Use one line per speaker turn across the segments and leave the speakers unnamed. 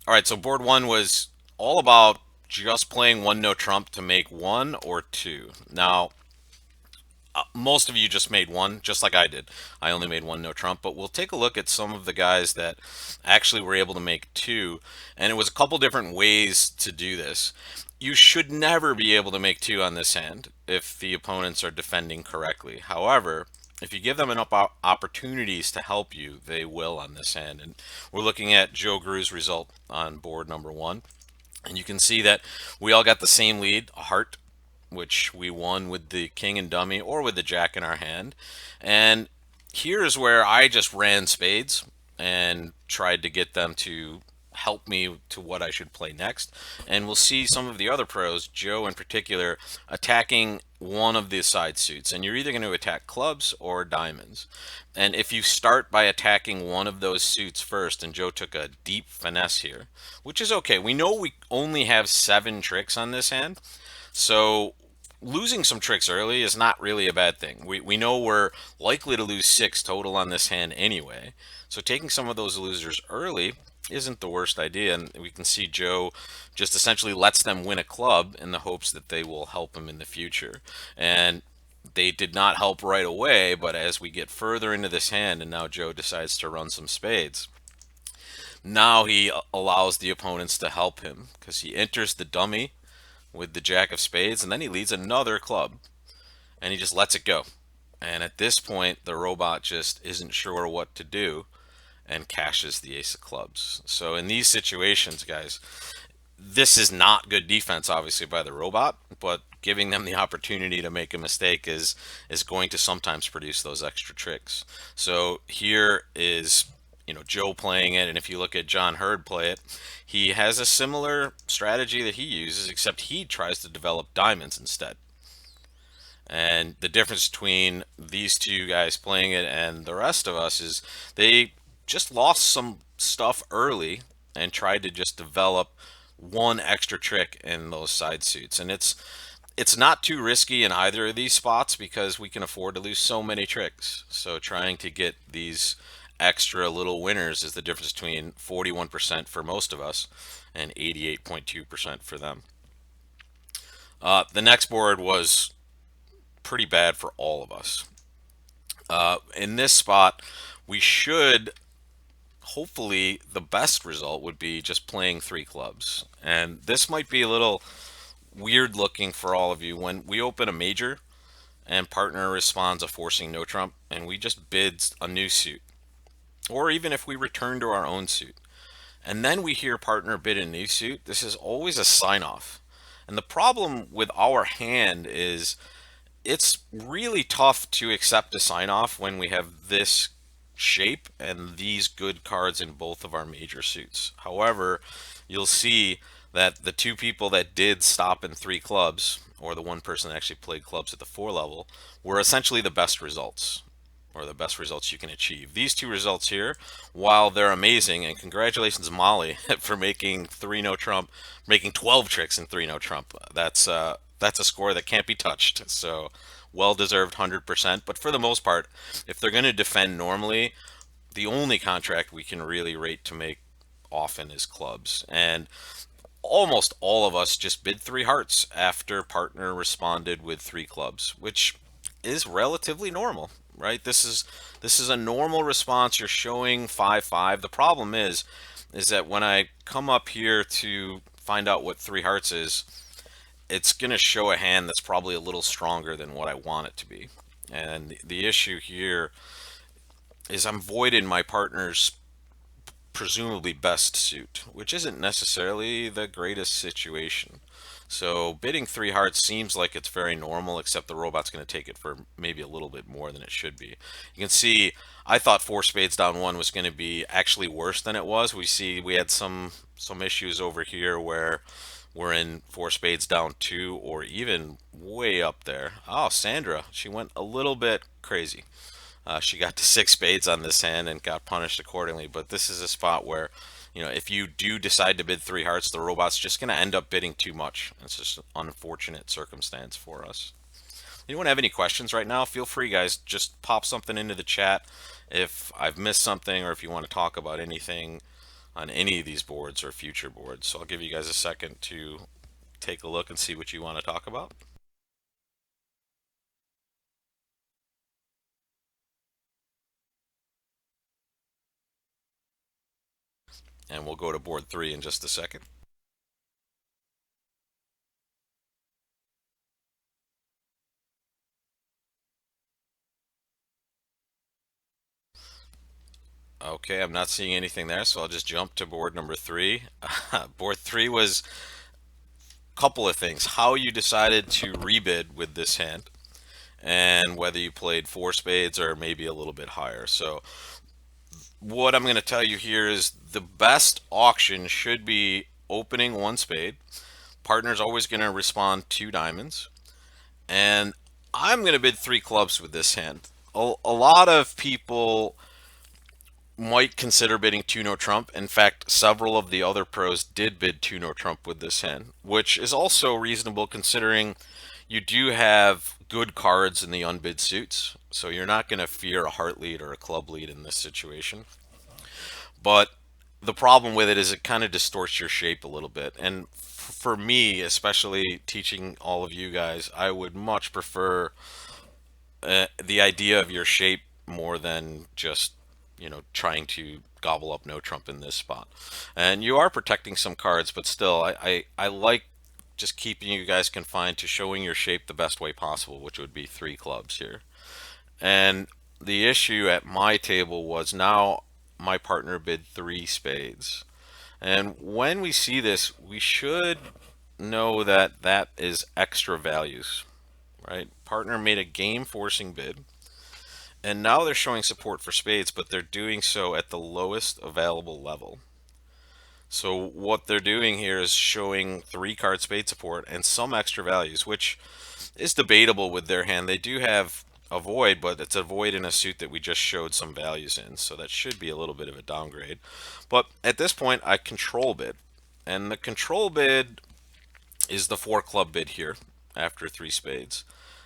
All right, so board one was all about just playing one no trump to make one or two. Now, most of you just made one, just like I did. I only made one no trump, but we'll take a look at some of the guys that actually were able to make two, and it was a couple different ways to do this. You should never be able to make two on this hand if the opponents are defending correctly. However, if you give them enough opportunities to help you, they will on this hand. And we're looking at Joe Gru's result on board number one. And you can see that we all got the same lead, a heart, which we won with the king and dummy or with the jack in our hand. And here's where I just ran spades and tried to get them to help me to what I should play next. And we'll see some of the other pros, Joe in particular, attacking one of the side suits. And you're either going to attack clubs or diamonds. And if you start by attacking one of those suits first, and Joe took a deep finesse here, which is okay. We know we only have 7 tricks on this hand. So losing some tricks early is not really a bad thing. We know we're likely to lose 6 total on this hand anyway. So taking some of those losers early isn't the worst idea. And we can see Joe just essentially lets them win a club in the hopes that they will help him in the future. And they did not help right away, but as we get further into this hand and now Joe decides to run some spades, now he allows the opponents to help him because he enters the dummy with the jack of spades and then he leads another club and he just lets it go. And at this point, the robot just isn't sure what to do and cashes the ace of clubs. So in these situations, guys, this is not good defense, obviously, by the robot, but giving them the opportunity to make a mistake is going to sometimes produce those extra tricks. So here is Joe playing it, and if you look at John Hurd play it, he has a similar strategy that he uses, except he tries to develop diamonds instead. And the difference between these two guys playing it and the rest of us is they just lost some stuff early and tried to just develop one extra trick in those side suits. And it's not too risky in either of these spots because we can afford to lose so many tricks. So trying to get these extra little winners is the difference between 41% for most of us and 88.2% for them. The next board was pretty bad for all of us. In this spot, we should hopefully the best result would be just playing 3 clubs. And this might be a little weird looking for all of you. When we open a major and partner responds a forcing no trump and we just bid a new suit, or even if we return to our own suit, and then we hear partner bid a new suit, this is always a sign off. And the problem with our hand is it's really tough to accept a sign off when we have this shape and these good cards in both of our major suits. However, you'll see that the 2 people that did stop in 3 clubs, or the one person that actually played clubs at the 4 level, were essentially the best results, or the best results you can achieve. These 2 results here, while they're amazing, and congratulations Molly for making 3 no trump, making 12 tricks in 3 no trump. That's a score that can't be touched. So well deserved 100%. But for the most part, if they're going to defend normally, the only contract we can really rate to make often is clubs. And almost all of us just bid 3 hearts after partner responded with 3 clubs, which is relatively normal, right? This is a normal response. You're showing 5-5. The problem is that when I come up here to find out what 3 hearts is, it's going to show a hand that's probably a little stronger than what I want it to be. And the issue here is I'm voiding my partner's presumably best suit, which isn't necessarily the greatest situation. So bidding 3 hearts seems like it's very normal, except the robot's going to take it for maybe a little bit more than it should be. You can see I thought 4 spades down one was going to be actually worse than it was. We had some issues over here where we're in 4 spades down two, or even way up there. Oh, Sandra, she went a little bit crazy. She got to 6 spades on this hand and got punished accordingly. But this is a spot where, if you do decide to bid 3 hearts, the robot's just going to end up bidding too much. It's just an unfortunate circumstance for us. Anyone have any questions right now? Feel free, guys. Just pop something into the chat if I've missed something or if you want to talk about anything. on any of these boards or future boards. So I'll give you guys a second to take a look and see what you want to talk about. And we'll go to board 3 in just a second. Okay, I'm not seeing anything there, so I'll just jump to board number 3. Board 3 was a couple of things. How you decided to rebid with this hand, and whether you played 4 spades or maybe a little bit higher. So what I'm going to tell you here is the best auction should be opening 1 spade. Partner's always going to respond 2 diamonds. And I'm going to bid 3 clubs with this hand. A lot of people might consider bidding 2 no trump. In fact, several of the other pros did bid 2 no trump with this hand, which is also reasonable considering you do have good cards in the unbid suits. So you're not going to fear a heart lead or a club lead in this situation. But the problem with it is it kind of distorts your shape a little bit. And for me, especially teaching all of you guys, I would much prefer the idea of your shape more than just, trying to gobble up no trump in this spot. And you are protecting some cards, but still, I like just keeping you guys confined to showing your shape the best way possible, which would be 3 clubs here. And the issue at my table was now my partner bid 3 spades. And when we see this, we should know that that is extra values, right? Partner made a game forcing bid, and now they're showing support for spades, but they're doing so at the lowest available level. So what they're doing here is showing 3 card spade support and some extra values, which is debatable with their hand. They do have a void, but it's a void in a suit that we just showed some values in, so that should be a little bit of a downgrade. But at this point, I control bid, and the control bid is the 4 club bid here after 3 spades.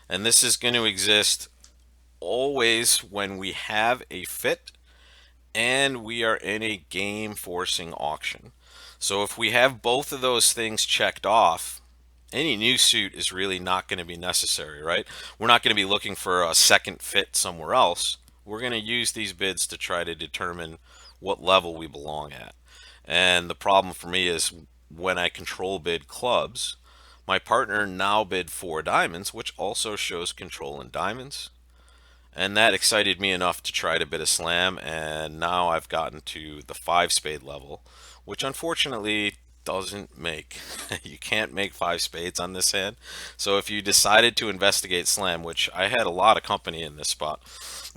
And this is going to exist always when we have a fit and we are in a game forcing auction. So if we have both of those things checked off, any new suit is really not going to be necessary, right? We're not going to be looking for a second fit somewhere else. We're going to use these bids to try to determine what level we belong at. And the problem for me is when I control bid clubs, my partner now bid 4 diamonds, which also shows control in diamonds. And that excited me enough to try to bid a slam, and now I've gotten to the 5 spade level, which unfortunately doesn't make. You can't make 5 spades on this hand. So if you decided to investigate slam, which I had a lot of company in this spot,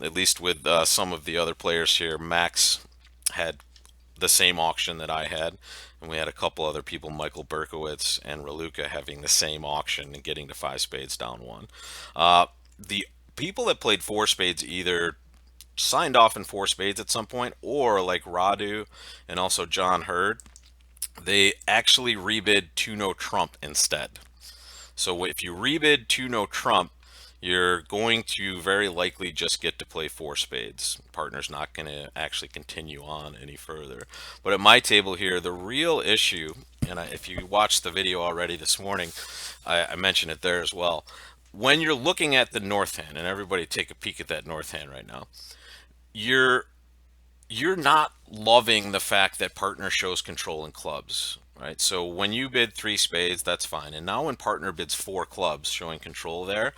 at least with some of the other players here, Max had the same auction that I had, and we had a couple other people, Michael Berkowitz and Raluca, having the same auction and getting to 5 spades down 1. The people that played 4 spades either signed off in 4 spades at some point, or like Radu and also John Hurd, they actually rebid 2 no trump instead. So if you rebid 2 no trump, you're going to very likely just get to play 4 spades. Partner's not going to actually continue on any further. But at my table here, the real issue, and if you watched the video already this morning, I mentioned it there as well. When you're looking at the north hand, and everybody take a peek at that north hand right now, you're you're not loving the fact that partner shows control in clubs, right? So when you bid 3 spades, that's fine. And now when partner bids 4 clubs showing control there,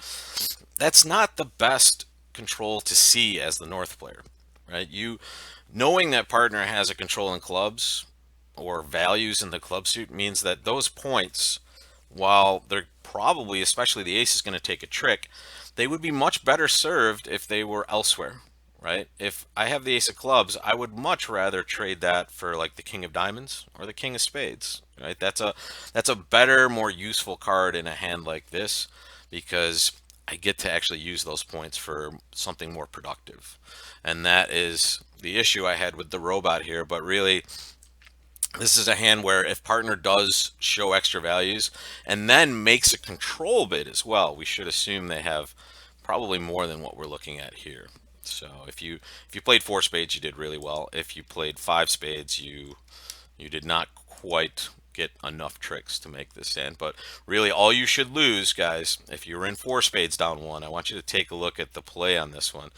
that's not the best control to see as the north player, right? You knowing that partner has a control in clubs or values in the club suit means that those points, while they're probably, especially the ace is going to take a trick, they would be much better served if they were elsewhere, right? If I have the ace of clubs, I would much rather trade that for like the king of diamonds or the king of spades, right? That's a better, more useful card in a hand like this, because I get to actually use those points for something more productive. And that is the issue I had with the robot here. But really, this is a hand where if partner does show extra values and then makes a control bid as well, we should assume they have probably more than what we're looking at here. So if you played four spades, you did really well. If you played five spades, you did not quite get enough tricks to make this stand. But really, all you should lose, guys, if you're in four spades down one, I want you to take a look at the play on this one.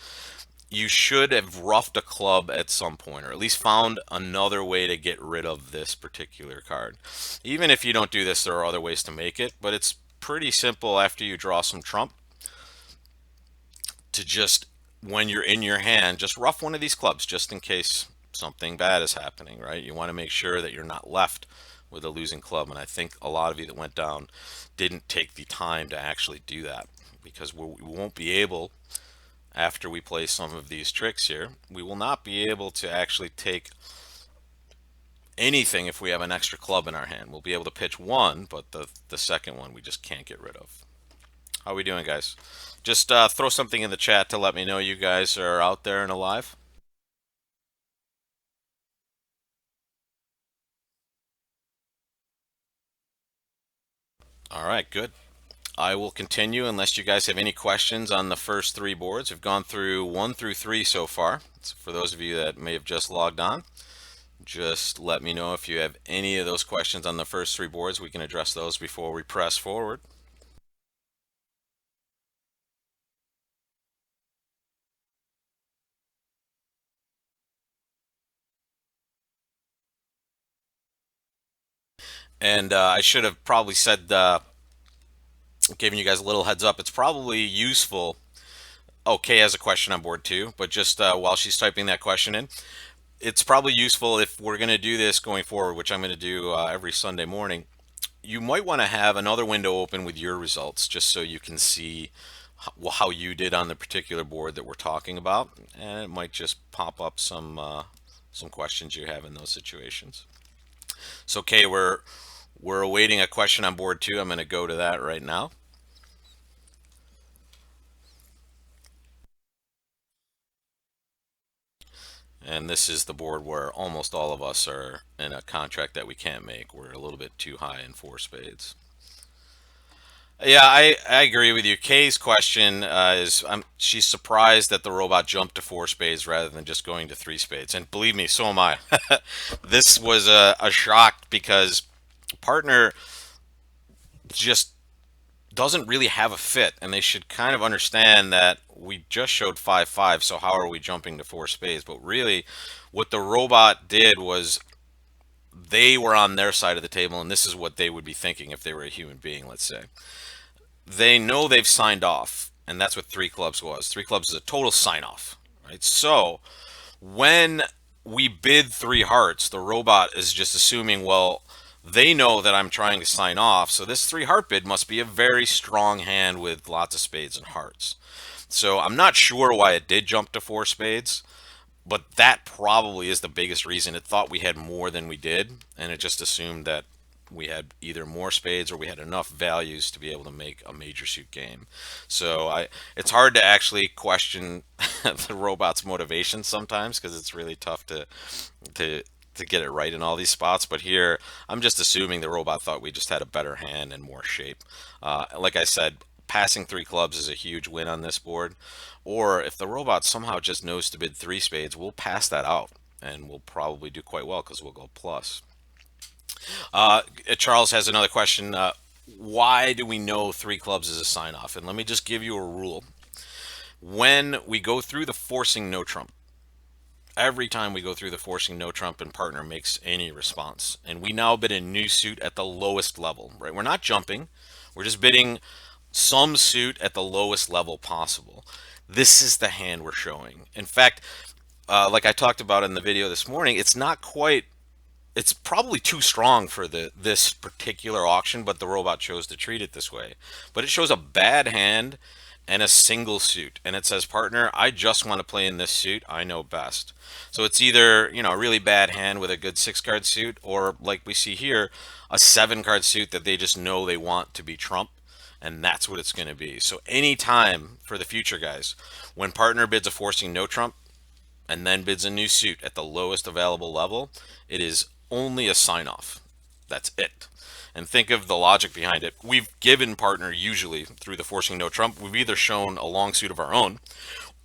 You should have roughed a club at some point, or at least found another way to get rid of this particular card. Even if you don't do this, there are other ways to make it, but it's pretty simple after you draw some trump to just, when you're in your hand, just rough one of these clubs just in case something bad is happening, right? You want to make sure that you're not left with a losing club. And I think a lot of you that went down didn't take the time to actually do that, because we won't be able, after we play some of these tricks here, we will not be able to actually take anything if we have an extra club in our hand. We'll be able to pitch one, but the second one we just can't get rid of. How are we doing, guys? Just throw something in the chat to let me know you guys are out there and alive. All right, good. I will continue unless you guys have any questions on the first three boards. We've gone through 1 through 3 so far. So for those of you that may have just logged on, just let me know if you have any of those questions on the first three boards. We can address those before we press forward. And I should have probably said, giving you guys a little heads up, it's probably useful. Okay, has a question on board too, but just while she's typing that question in, it's probably useful if we're going to do this going forward, which I'm going to do every Sunday morning. You might want to have another window open with your results just so you can see how you did on the particular board that we're talking about, and it might just pop up some questions you have in those situations. So, okay, we're awaiting a question on board two. I'm going to go to that right now. And this is the board where almost all of us are in a contract that we can't make. We're a little bit too high in four spades. Yeah, I agree with you. Kay's question is, she's surprised that the robot jumped to four spades rather than just going to three spades. And believe me, so am I. This was a shock because partner just doesn't really have a fit, and they should kind of understand that we just showed 5-5, so how are we jumping to four spades? But really, what the robot did was they were on their side of the table, and this is what they would be thinking if they were a human being, let's say. They know they've signed off, and that's what three clubs was. Three clubs is a total sign off, right? So when we bid three hearts, the robot is just assuming, well, they know that I'm trying to sign off, so this three heart bid must be a very strong hand with lots of spades and hearts. So I'm not sure why it did jump to four spades, but that probably is the biggest reason. It thought we had more than we did, and it just assumed that we had either more spades or we had enough values to be able to make a major suit game. So it's hard to actually question the robot's motivation sometimes because it's really tough to to get it right in all these spots. But here, I'm just assuming the robot thought we just had a better hand and more shape. Like I said, passing three clubs is a huge win on this board. Or if the robot somehow just knows to bid three spades, we'll pass that out and we'll probably do quite well because we'll go plus. Charles has another question. Why do we know three clubs is a sign off? And let me just give you a rule. When we go through the forcing no trump, every time we go through the forcing no trump and partner makes any response, and we now bid a new suit at the lowest level, right? We're not jumping, we're just bidding some suit at the lowest level possible. This is the hand we're showing. In fact, like I talked about in the video this morning, it's not quite, it's probably too strong for this particular auction, but the robot chose to treat it this way. But it shows a bad hand and a single suit, and it says, partner, I just want to play in this suit, I know best. So it's either, you know, a really bad hand with a good 6-card suit, or like we see here, a 7-card suit that they just know they want to be trump, and that's what it's going to be. So anytime for the future, guys, when partner bids a forcing no trump and then bids a new suit at the lowest available level, it is only a sign off. That's it. And think of the logic behind it. We've given partner, usually through the forcing no trump, we've either shown a long suit of our own,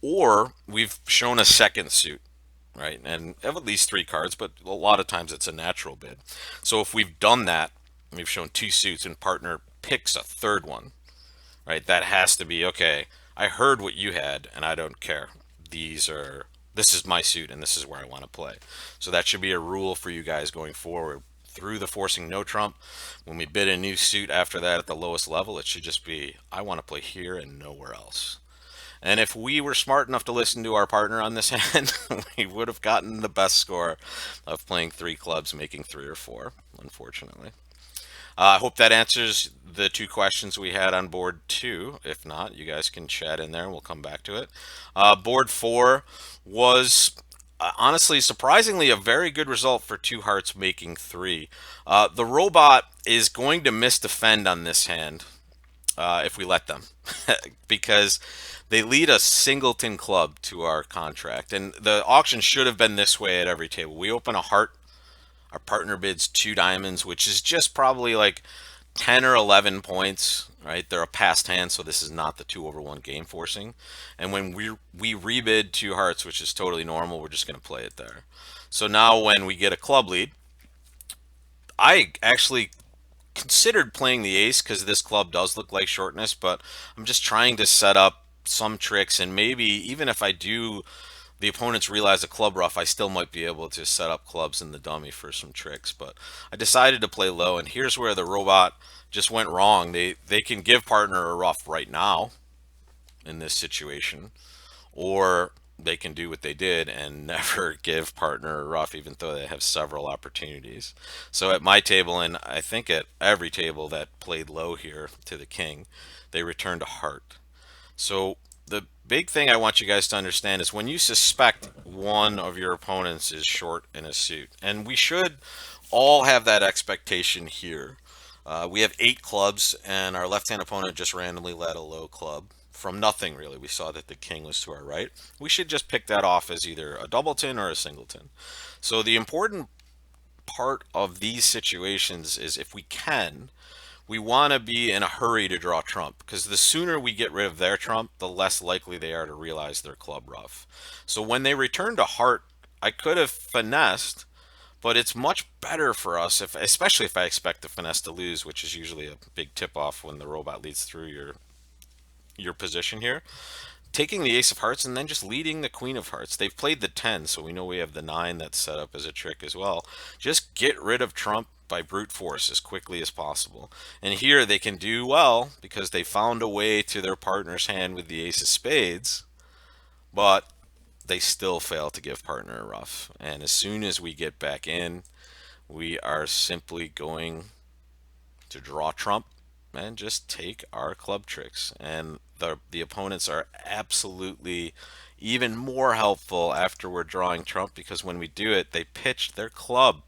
or we've shown a second suit, right? And have at least three cards, but a lot of times it's a natural bid. So if we've done that, we've shown two suits and partner picks a third one, right? That has to be okay. I heard what you had and I don't care. This is my suit and this is where I want to play. So that should be a rule for you guys going forward through the forcing no trump. When we bid a new suit after that at the lowest level, it should just be I want to play here and nowhere else. And if we were smart enough to listen to our partner on this hand, we would have gotten the best score of playing three clubs, making three or four, unfortunately. I hope that answers the two questions we had on board two. If not, you guys can chat in there and we'll come back to it. Board four was honestly, surprisingly, a very good result for two hearts making three. The robot is going to miss defend on this hand if we let them, because they lead a singleton club to our contract. And the auction should have been this way at every table. We open a heart, our partner bids two diamonds, which is just probably like 10 or 11 points, right? They're a passed hand, so this is not the 2/1 game forcing. And when we rebid two hearts, which is totally normal, we're just going to play it there. So now when we get a club lead, I actually considered playing the ace because this club does look like shortness, but I'm just trying to set up some tricks, and maybe even if I do the opponents realize a club rough, I still might be able to set up clubs in the dummy for some tricks. But I decided to play low, and here's where the robot just went wrong. They can give partner a rough right now in this situation, or they can do what they did and never give partner a rough, even though they have several opportunities. So at my table, and I think at every table that played low here to the king, they returned a heart. So the big thing I want you guys to understand is when you suspect one of your opponents is short in a suit, and we should all have that expectation here. We have eight clubs, and our left-hand opponent just randomly led a low club from nothing, really. We saw that the king was to our right. We should just pick that off as either a doubleton or a singleton. So the important part of these situations is if we can, we want to be in a hurry to draw trump because the sooner we get rid of their trump, the less likely they are to realize their club rough. So when they return to heart, I could have finessed, but it's much better for us if, especially if I expect the finesse to lose, which is usually a big tip off when the robot leads through your position here. Taking the ace of hearts and then just leading the queen of hearts. They've played the 10, so we know we have the 9 that's set up as a trick as well. Just get rid of trump by brute force as quickly as possible. And here they can do well because they found a way to their partner's hand with the ace of spades, but they still fail to give partner a rough. And as soon as we get back in, we are simply going to draw trump and just take our club tricks. And the opponents are absolutely even more helpful after we're drawing trump because when we do it, they pitch their club.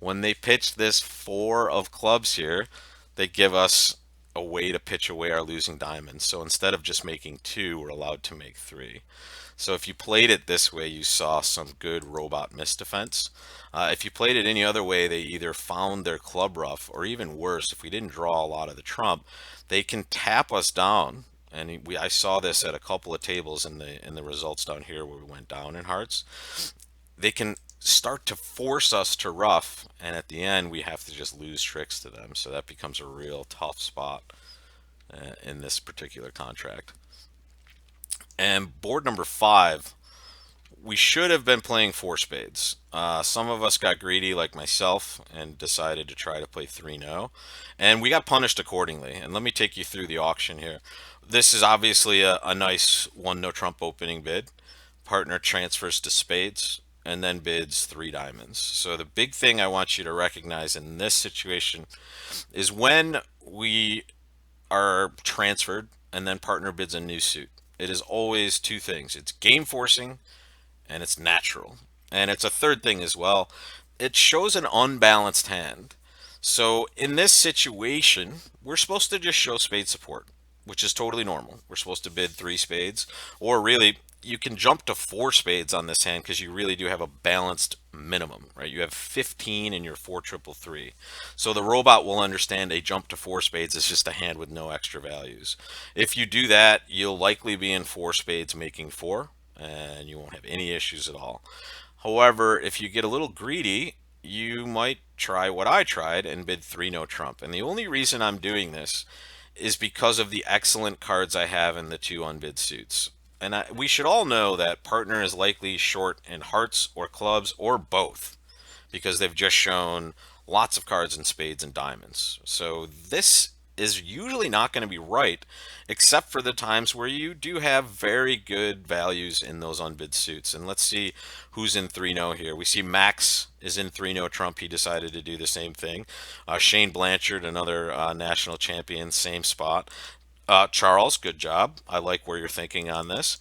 When they pitch this four of clubs here, they give us a way to pitch away our losing diamonds. So instead of just making two, we're allowed to make three. So if you played it this way, you saw some good robot miss defense. If you played it any other way, they either found their club rough, or even worse, if we didn't draw a lot of the trump, they can tap us down. And I saw this at a couple of tables in the results down here where we went down in hearts. They can start to force us to rough, and at the end we have to just lose tricks to them. So that becomes a real tough spot in this particular contract. And board number five, we should have been playing four spades. Some of us got greedy, like myself, and decided to try to play three no, and we got punished accordingly. And let me take you through the auction here. This is obviously a nice one no trump opening bid. Partner transfers to spades and then bids three diamonds. So the big thing I want you to recognize in this situation is when we are transferred and then partner bids a new suit. It is always two things. It's game forcing and it's natural. And it's a third thing as well. It shows an unbalanced hand. So in this situation, we're supposed to just show spade support, which is totally normal. We're supposed to bid three spades, or really you can jump to four spades on this hand because you really do have a balanced minimum, right? You have 15 in your four triple three. So the robot will understand a jump to four spades is just a hand with no extra values. If you do that, you'll likely be in four spades making four, and you won't have any issues at all. However, if you get a little greedy, you might try what I tried and bid three no trump. And the only reason I'm doing this is because of the excellent cards I have in the two unbid suits. And we should all know that partner is likely short in hearts or clubs or both because they've just shown lots of cards in spades and diamonds. So this is usually not going to be right, except for the times where you do have very good values in those unbid suits. And let's see who's in 3-0 here. We see Max is in 3-0 trump. He decided to do the same thing. Shane Blanchard, another national champion, same spot. Charles, good job. I like where you're thinking on this.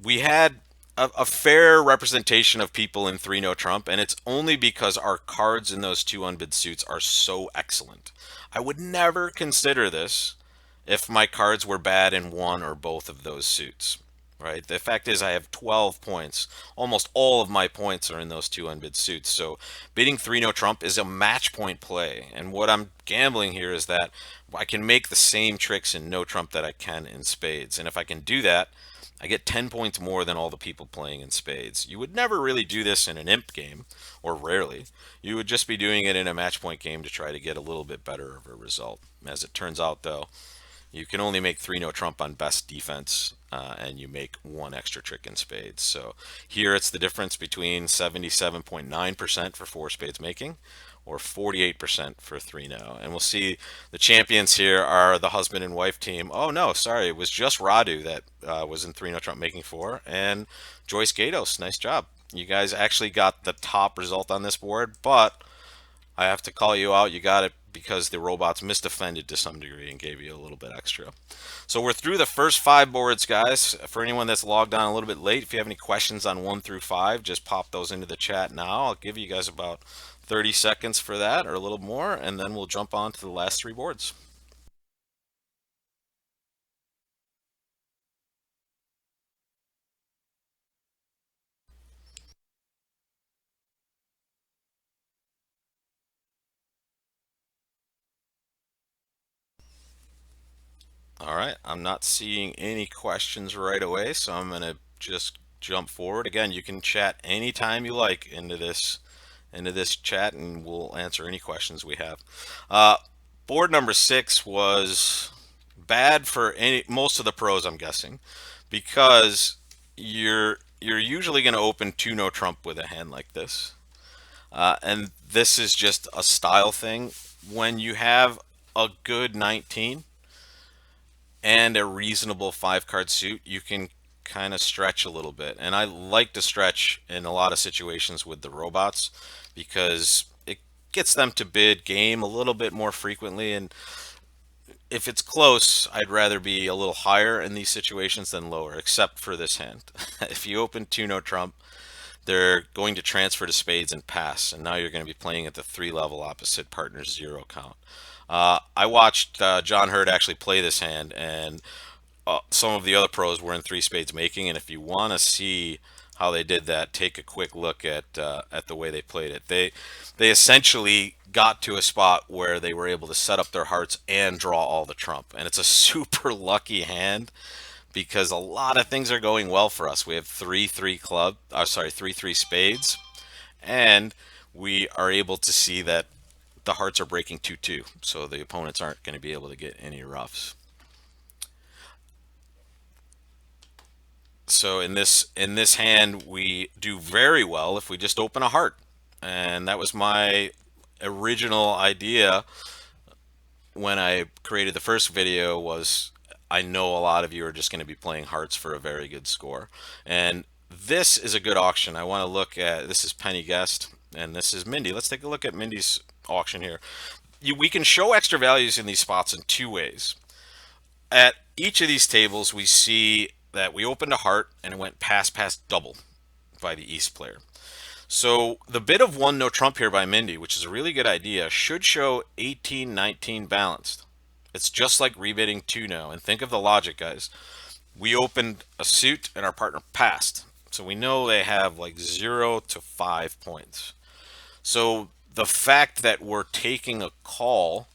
We had a fair representation of people in 3-0 trump, and it's only because our cards in those two unbid suits are so excellent. I would never consider this if my cards were bad in one or both of those suits. Right. The fact is, I have 12 points. Almost all of my points are in those two unbid suits. So bidding 3-0 trump is a match point play. And what I'm gambling here is that I can make the same tricks in no trump that I can in spades. And if I can do that, I get 10 points more than all the people playing in spades. You would never really do this in an imp game, or rarely. You would just be doing it in a match point game to try to get a little bit better of a result. As it turns out, though, you can only make 3-0 trump on best defense, and you make one extra trick in spades. So here it's the difference between 77.9% for four spades making or 48% for 3-0. And we'll see the champions here are the husband and wife team. Oh no, sorry, it was just Radu that was in 3-0 trump making four, and Joyce Gatos. Nice job. You guys actually got the top result on this board, but I have to call you out. You got it because the robots misdefended to some degree and gave you a little bit extra. So we're through the first five boards, guys. For anyone that's logged on a little bit late, if you have any questions on 1 through 5, just pop those into the chat now. I'll give you guys about 30 seconds for that or a little more, and then we'll jump on to the last three boards. All right, I'm not seeing any questions right away, so I'm going to just jump forward. Again, you can chat anytime you like into this chat, and we'll answer any questions we have. Board number 6 was bad for most of the pros, I'm guessing, because you're usually going to open 2-no trump with a hand like this, and this is just a style thing. When you have a good 19 and a reasonable 5-card suit, you can kind of stretch a little bit. And I like to stretch in a lot of situations with the robots because it gets them to bid game a little bit more frequently. And if it's close, I'd rather be a little higher in these situations than lower, except for this hand. If you open 2-no trump, they're going to transfer to spades and pass, and now you're going to be playing at the 3-level opposite partner's 0 count. I watched John Hurt actually play this hand, and some of the other pros were in 3 spades making. And if you want to see how they did that, take a quick look at the way they played it. They essentially got to a spot where they were able to set up their hearts and draw all the trump, and it's a super lucky hand because a lot of things are going well for us. We have 3-3 club, sorry, 3-3 spades, and we are able to see that the hearts are breaking 2-2, so the opponents aren't going to be able to get any roughs. So in this hand, we do very well if we just open a heart, and that was my original idea when I created the first video. Was I know a lot of you are just going to be playing hearts for a very good score, and this is a good auction. I want to look at, this is Penny Guest, and this is Mindy. Let's take a look at Mindy's auction here. We can show extra values in these spots in 2 ways. At each of these tables, we see that we opened a heart and it went pass double by the East player. So the bid of 1 no trump here by Mindy, which is a really good idea, should show 18-19 balanced. It's just like rebidding 2 no. And think of the logic, guys. We opened a suit and our partner passed. So we know they have like 0 to 5 points. So the fact that we're taking a call,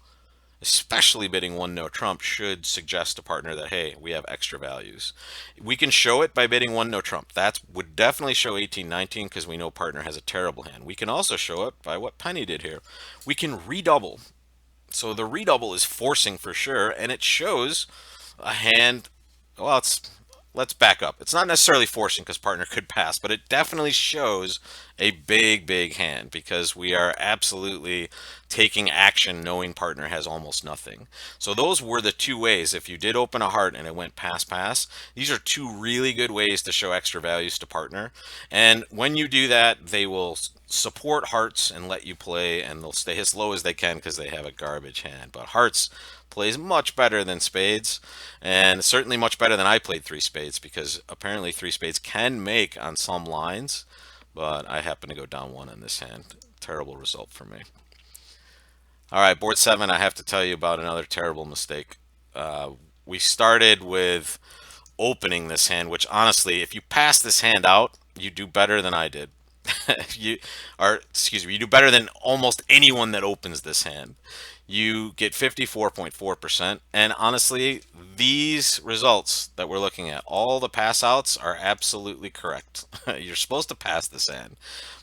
especially bidding one no trump, should suggest to partner that, hey, we have extra values. We can show it by bidding one no trump. That would definitely show 18-19 because we know partner has a terrible hand. We can also show it by what Penny did here. We can redouble. So the redouble is forcing for sure, and it shows a hand. Well, let's back up. It's not necessarily forcing because partner could pass, but it definitely shows a big hand because we are absolutely taking action knowing partner has almost nothing. So those were the two ways. If you did open a heart and it went pass, these are two really good ways to show extra values to partner. And when you do that, they will support hearts and let you play, and they'll stay as low as they can because they have a garbage hand. But hearts plays much better than spades, and certainly much better than I played three spades, because apparently three spades can make on some lines, but I happen to go down one in this hand. Terrible result for me. All right, board seven, I have to tell you about another terrible mistake. We started with opening this hand, which honestly, if you pass this hand out, you do better than I did. you or excuse me, you do better than almost anyone that opens this hand. You get 54.4%. And honestly, these results that we're looking at, all the pass outs are absolutely correct. You're supposed to pass this hand.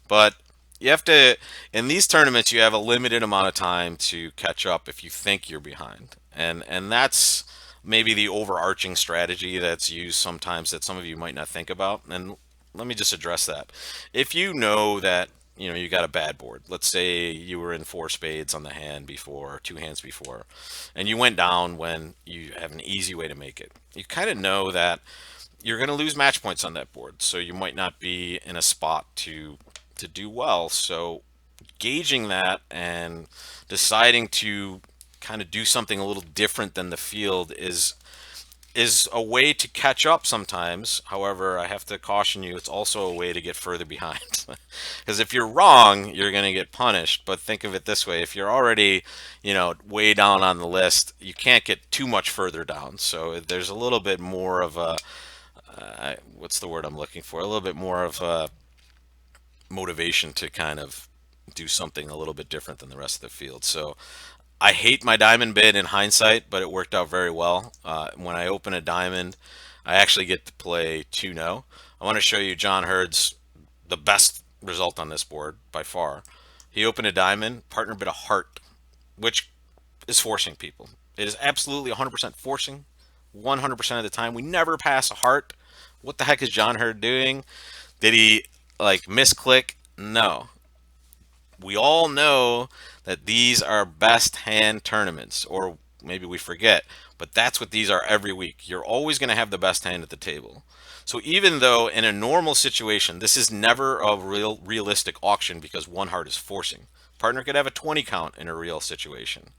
But you have to, in these tournaments, you have a limited amount of time to catch up if you think you're behind. And that's maybe the overarching strategy that's used sometimes that some of you might not think about. And let me just address that. If you know that you got a bad board. Let's say you were in four spades on the hand before, two hands before, and you went down when you have an easy way to make it. You kind of know that you're going to lose match points on that board, so you might not be in a spot to do well. So gauging that and deciding to kind of do something a little different than the field is a way to catch up sometimes. However, I have to caution you, it's also a way to get further behind. Because if you're wrong, you're going to get punished. But think of it this way, if you're already, way down on the list, you can't get too much further down. So there's a little bit more of a, what's the word I'm looking for? A little bit more of a motivation to kind of do something a little bit different than the rest of the field. So I hate my diamond bid in hindsight, but it worked out very well. When I open a diamond, I actually get to play 2-0. I want to show you John Hurd's the best result on this board by far. He opened a diamond, partner bid a heart, which is forcing people. It is absolutely 100% forcing, 100% of the time. We never pass a heart. What the heck is John Hurd doing? Did he like misclick? No. We all know that these are best hand tournaments, or maybe we forget, but that's what these are every week. You're always going to have the best hand at the table. So even though in a normal situation, this is never a realistic auction because one heart is forcing. Partner could have a 20 count in a real situation.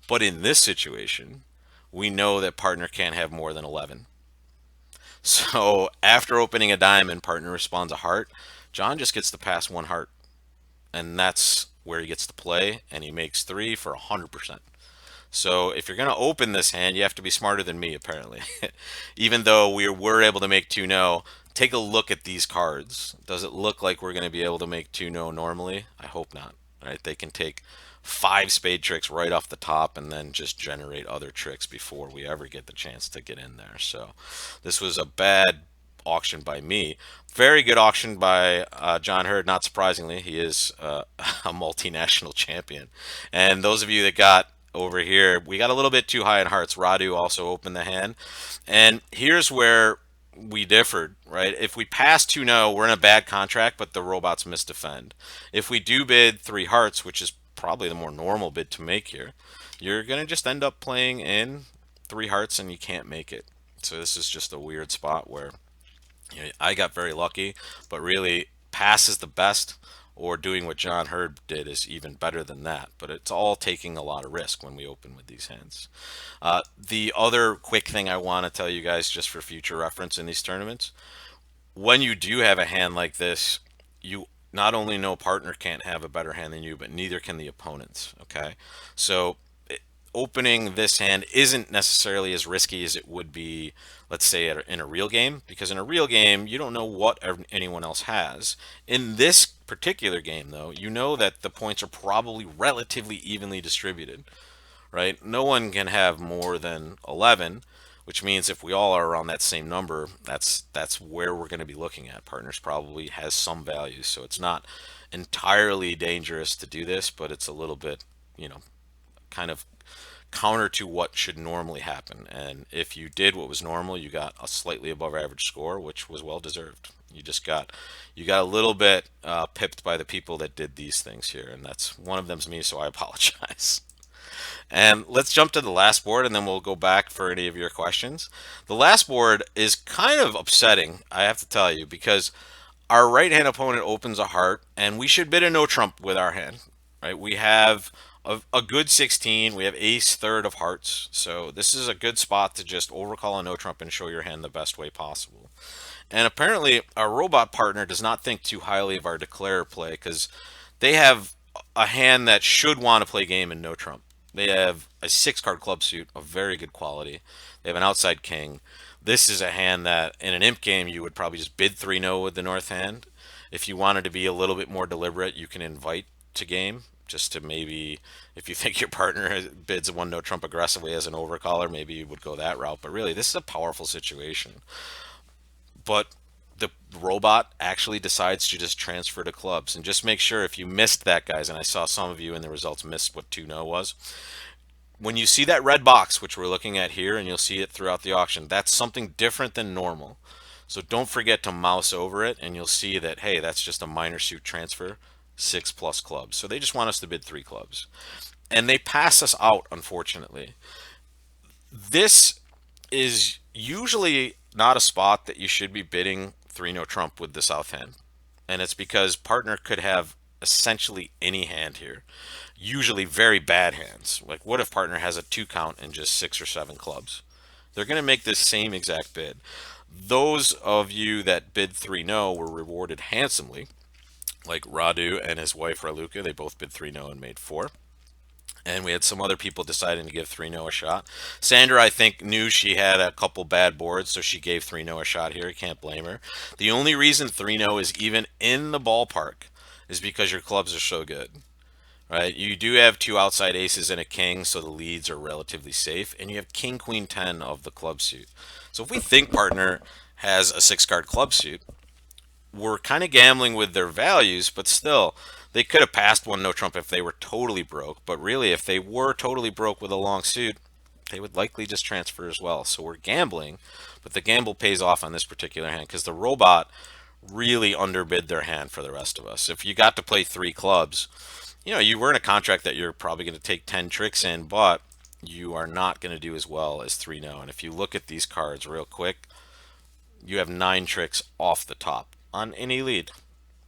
But in this situation, we know that partner can't have more than 11. So after opening a diamond, partner responds a heart. John just gets to pass one heart, and that's where he gets to play, and he makes three for 100%. So if you're going to open this hand, you have to be smarter than me, apparently. Even though we were able to make 2-0, take a look at these cards. Does it look like we're going to be able to make 2-0 normally? I hope not. Right? They can take five spade tricks right off the top and then just generate other tricks before we ever get the chance to get in there. So this was a bad auction by me. Very good auction by John Hurd. Not surprisingly, he is a multinational champion. And those of you that got over here, we got a little bit too high in hearts. Radu also opened the hand. And here's where we differed, right? If we pass 2-0, we're in a bad contract, but the robots misdefend. If we do bid three hearts, which is probably the more normal bid to make here, you're going to just end up playing in three hearts and you can't make it. So this is just a weird spot where I got very lucky, but really pass is the best, or doing what John Hurd did is even better than that. But it's all taking a lot of risk when we open with these hands. The other quick thing I want to tell you guys, just for future reference in these tournaments, when you do have a hand like this, you not only know partner can't have a better hand than you, but neither can the opponents. Okay, so opening this hand isn't necessarily as risky as it would be, let's say, in a real game, because in a real game, you don't know what anyone else has. In this particular game, though, you know that the points are probably relatively evenly distributed, right? No one can have more than 11, which means if we all are around that same number, that's where we're going to be looking at. Partners probably has some values, so it's not entirely dangerous to do this, but it's a little bit, you know, kind of counter to what should normally happen. And if you did what was normal, you got a slightly above average score, which was well deserved. You got a little bit pipped by the people that did these things here, and that's one of them's me, so I apologize. And let's jump to the last board, and then we'll go back for any of your questions. The last board is kind of upsetting, I have to tell you, because our right hand opponent opens a heart, and we should bid a no trump with our hand, right? We have a good 16. We have ace third of hearts. So this is a good spot to just overcall a no trump and show your hand the best way possible. And apparently, our robot partner does not think too highly of our declarer play because they have a hand that should want to play game in no trump. They have a 6 card club suit of very good quality. They have an outside king. This is a hand that in an imp game you would probably just bid 3 no with the north hand. If you wanted to be a little bit more deliberate, you can invite to game just to maybe, if you think your partner bids a 1 no trump aggressively as an overcaller, maybe you would go that route. But really, this is a powerful situation. But the robot actually decides to just transfer to clubs. And just make sure if you missed that, guys, and I saw some of you in the results missed what 2 no was, when you see that red box, which we're looking at here, and you'll see it throughout the auction, that's something different than normal. So don't forget to mouse over it, and you'll see that, hey, that's just a minor suit transfer, 6+ clubs. So they just want us to bid 3 clubs. And they pass us out, unfortunately. This is usually not a spot that you should be bidding 3 no trump with the south hand. And it's because partner could have essentially any hand here. Usually very bad hands. Like what if partner has a 2 count and just 6 or 7 clubs? They're going to make this same exact bid. Those of you that bid 3 no were rewarded handsomely, like Radu and his wife Raluca. They both bid 3 no and made 4. And we had some other people deciding to give 3 no a shot. Sandra, I think, knew she had a couple bad boards, so she gave 3 no a shot here. You can't blame her. The only reason 3 no is even in the ballpark is because your clubs are so good. Right? You do have 2 outside aces and a king, so the leads are relatively safe. And you have king, queen, 10 of the club suit. So if we think partner has a 6 card club suit, we're kind of gambling with their values, but still, they could have passed 1 no trump if they were totally broke. But really, if they were totally broke with a long suit, they would likely just transfer as well. So we're gambling, but the gamble pays off on this particular hand because the robot really underbid their hand for the rest of us. If you got to play 3 clubs, you know, you were in a contract that you're probably going to take 10 tricks in, but you are not going to do as well as 3 no. And if you look at these cards real quick, you have 9 tricks off the top on any lead.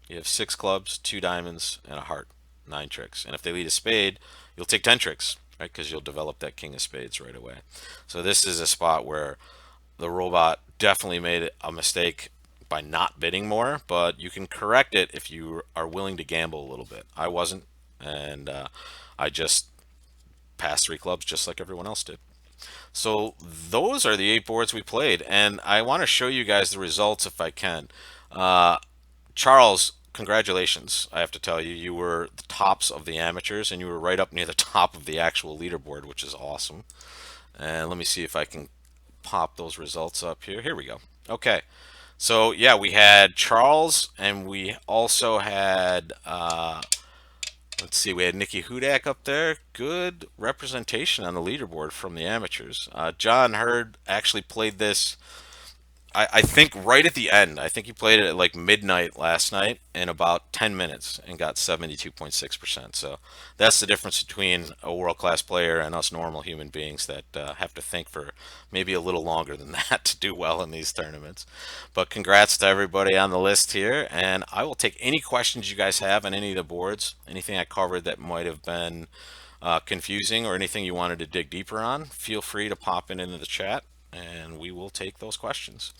You have 6 clubs, 2 diamonds, and a heart. 9 tricks. And if they lead a spade, you'll take 10 tricks, right? Because you'll develop that king of spades right away. So this is a spot where the robot definitely made a mistake by not bidding more, but you can correct it if you are willing to gamble a little bit. I wasn't, and I just passed 3 clubs just like everyone else did. So those are the 8 boards we played, and I want to show you guys the results if I can. Uh, Charles, congratulations. I have to tell you, you were the tops of the amateurs, and you were right up near the top of the actual leaderboard, which is awesome. And let me see if I can pop those results up here. Here we go. Okay. So yeah, we had Charles, and we also had let's see, we had Nikki Hudak up there. Good representation on the leaderboard from the amateurs. John Hurd actually played this, I think, right at the end. I think he played it at like midnight last night in about 10 minutes and got 72.6%. So that's the difference between a world-class player and us normal human beings that have to think for maybe a little longer than that to do well in these tournaments. But congrats to everybody on the list here. And I will take any questions you guys have on any of the boards, anything I covered that might have been confusing or anything you wanted to dig deeper on. Feel free to pop it into the chat and we will take those questions.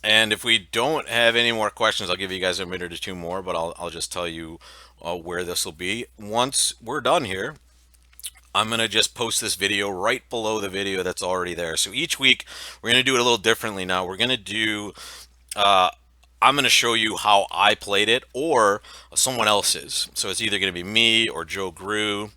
And if we don't have any more questions, I'll give you guys a minute or two more, but I'll just tell you where this will be. Once we're done here, I'm going to just post this video right below the video that's already there. So each week, we're going to do it a little differently now. We're going to do, I'm going to show you how I played it or someone else's. So it's either going to be me or Joe Grew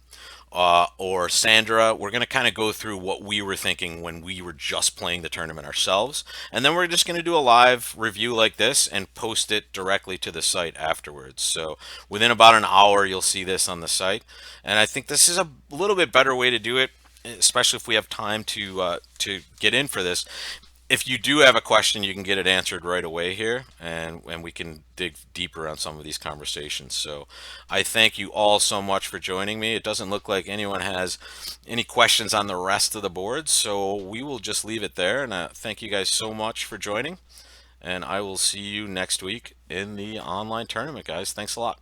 or Sandra. We're going to kind of go through what we were thinking when we were just playing the tournament ourselves. And then we're just going to do a live review like this and post it directly to the site afterwards. So within about an hour, you'll see this on the site. And I think this is a little bit better way to do it, especially if we have time to get in for this. If you do have a question, you can get it answered right away here, and we can dig deeper on some of these conversations. So I thank you all so much for joining me. It doesn't look like anyone has any questions on the rest of the boards, so we will just leave it there. And thank you guys so much for joining, and I will see you next week in the online tournament, guys. Thanks a lot.